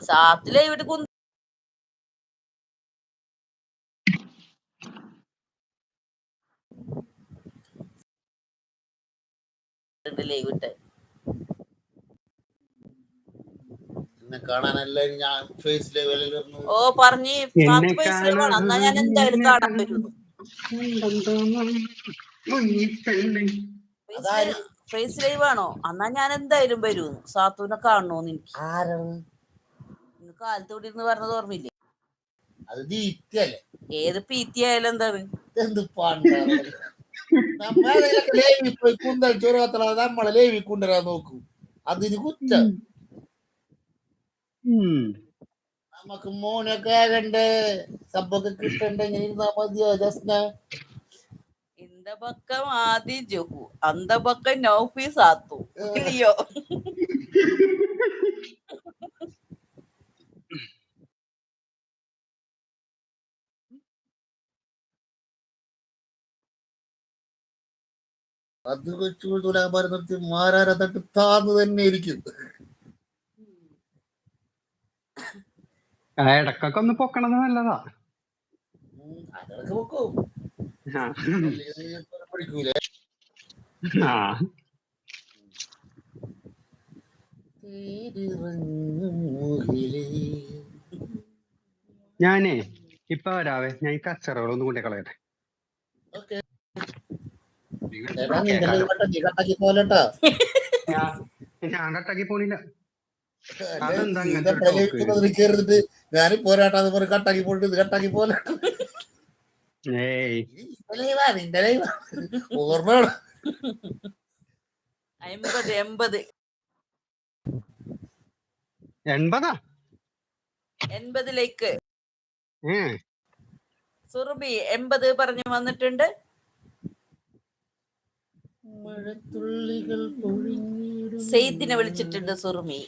സാത്തിലെ ഇവിടെ ലൈവിട്ട് ഓ പറഞ്ഞ് എന്നാ ഞാൻ എന്തായാലും കാണാൻ വരുന്നു. ഫേസ് ലൈവ് ആണോ? എന്നാ ഞാൻ എന്തായാലും വരൂ. സാത്തുവിനെ കാണണോന്ന് എനിക്ക് ഇന്ന് കാലത്ത് ഇവിടെ ഇരുന്ന് പറഞ്ഞത് ഓർമ്മയില്ലേ? അത് ദീപ്തിയല്ലേ? ഏത് പീത്തി ആയാലും എന്താണ് നമ്മളെ ലേവി കൊണ്ടുവരാൻ നോക്കൂ. അതിന് കുറ്റം. നമുക്ക് മോനൊക്കെ ആകണ്ടേ, സബ്ബൊക്കെ കിട്ടണ്ടേ? ഇങ്ങനെ ഇരുന്നാ മതിയോ ജസ്ന? இந்த பக்கம் ஆதி ஜொஹு, அந்த பக்கம் நௌஃபி சாத்து இல்லையோ? അത് വെച്ചു തുലാഭാരം നിർത്തി മാറാര തട്ട് താന്ന് തന്നെ ഇരിക്കും. ഇടക്കൊക്കെ ഒന്ന് പൊക്കണത് നല്ലതാ. അതൊക്കെ പൊക്കും. പഠിക്കൂലേ? ഞാനേ ഇപ്പൊ വരാവേ, ഞാൻ ഈ കച്ചറകളൊന്നും കൊണ്ടേ കളയട്ടെ. ഞാൻ കട്ടാക്കി പോണില്ല. ഞാൻ പോരാട്ടാന്ന് പറഞ്ഞ് കട്ടാക്കി പോയിട്ട് ഇത് കട്ടാക്കി പോലെ ഓർമ്മ 80 ലൈക്ക് സുറുബി 80 പറഞ്ഞു വന്നിട്ടുണ്ട്. മഴത്തുള്ളികൾ സെയ്ദിനെ വിളിച്ചിട്ടുണ്ട് സുറുമി.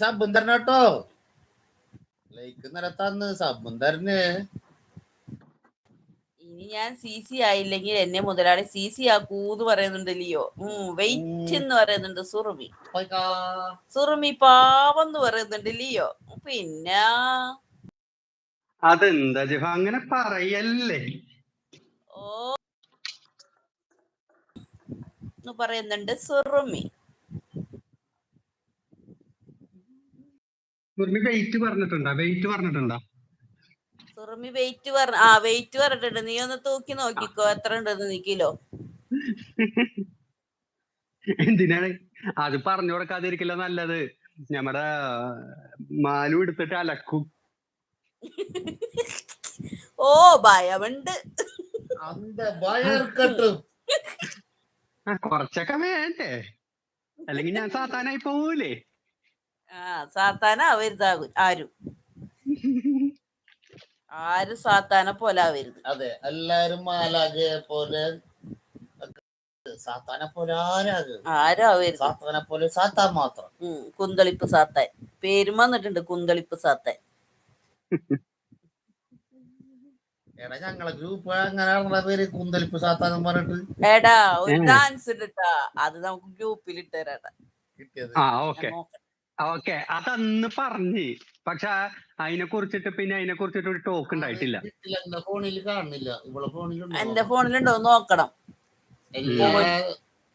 സബും തരണം കേട്ടോ, ലൈക്ക് നിരത്താന്ന് സബും തരണ്. ഇനി ഞാൻ CC ആയില്ലെങ്കിൽ എന്നെ മുതലാളി CC ആക്കൂന്ന് പറയുന്നുണ്ട് ലിയോ. വെയിറ്റ് എന്ന് പറയുന്നുണ്ട് സുറുമി. സുറുമി പാവെന്ന് പറയുന്നുണ്ട് ലിയോ. പിന്നെ അതെന്താ ജിഫ അങ്ങനെ പറയല്ലേ? ഓ പറയുന്നുണ്ട് സുറുമി. വെയിറ്റ് പറഞ്ഞിട്ടുണ്ടോ? സുറുമി വെയിറ്റ് പറഞ്ഞിട്ടുണ്ട്. നീ ഒന്ന് തൂക്കി നോക്കിക്കോ എത്ര ഉണ്ടെന്ന് നീ കിലോ. എന്തിനാണ് അത് പറഞ്ഞു കൊടുക്കാതിരിക്കില്ല നല്ലത്. ഞമ്മടെ മാലു എടുത്തിട്ട് അലക്കും. ഓ ഭയമുണ്ട്. കൊറച്ചൊക്കെ വേണ്ടേ, അല്ലെങ്കിൽ ഞാൻ സാത്താനായി പോവൂലേ? സാത്താനാവരുതാകും ആരും സാത്താനെ പോലെ ആവരുത്. അതെ, എല്ലാരും മാലാഖയെ പോലെ സാത്താനെ പോലെ ആരാവരുത്. സാത്താനെ പോലെ സാത്താൻ മാത്രം. കുന്തളിപ്പ് സാത്താൻ പേരും വന്നിട്ടുണ്ട്. കുന്തളിപ്പ് സാത്താൻ. എടാ ഞങ്ങളെ ഗ്രൂപ്പ് അങ്ങനെയുള്ള പേര് കുന്തളിപ്പ് സാത്താനും പറഞ്ഞിട്ട്. എടാ ഒരു ഡാൻസ് ഇട്ടാ അത് നമുക്ക് ഗ്രൂപ്പിൽ ഇട്ടേരാടാ. ഓക്കെ അതന്ന് പറഞ്ഞ്, പക്ഷെ അതിനെ കുറിച്ചിട്ട് ഒരു ടോക്ക് ഉണ്ടായിട്ടില്ല. എന്റെ ഫോണിൽ കാണുന്നില്ല. ഇവിടെ ഫോണിലുണ്ടോ? എന്റെ ഫോണിലുണ്ടോ നോക്കണം.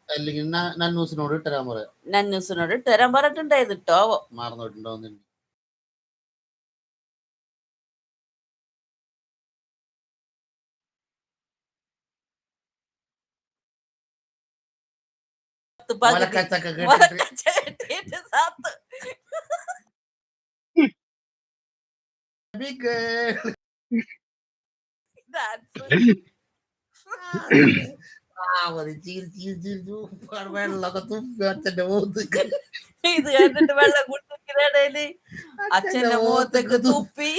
അല്ലെങ്കിൽ നന്നൂസിനോട് ഇട്ടരാൻ പറയാം. നന്നൂസിനോട് ഇട്ടരാൻ പറഞ്ഞിട്ടുണ്ടായിരുന്നു കേട്ടോ. മറന്നിട്ടുണ്ടോന്ന്. വെള്ളമൊക്കെ തുപ്പി അച്ഛന്റെ മുഖത്തേക്ക്. ഇത് കണ്ടിട്ട് വെള്ളം കുടിക്കുന്നതിനിടയില് അച്ഛന്റെ മുഖത്തേക്ക് തുപ്പി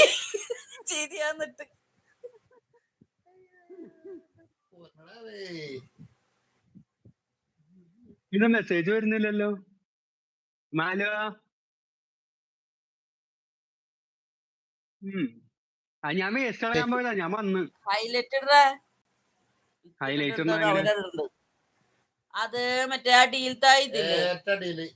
ചിരിയാന്നിട്ട്. ഇത് മെസ്സേജ് വരുന്നില്ലല്ലോ മാലോ. ഞാൻ വേസ്റ്റ് കളയാൻ പോയതാ, ഞാൻ വന്ന്. ഹൈലൈറ്റ് അത് മറ്റേ അടിയിലത്തെ ഇതില്ലേ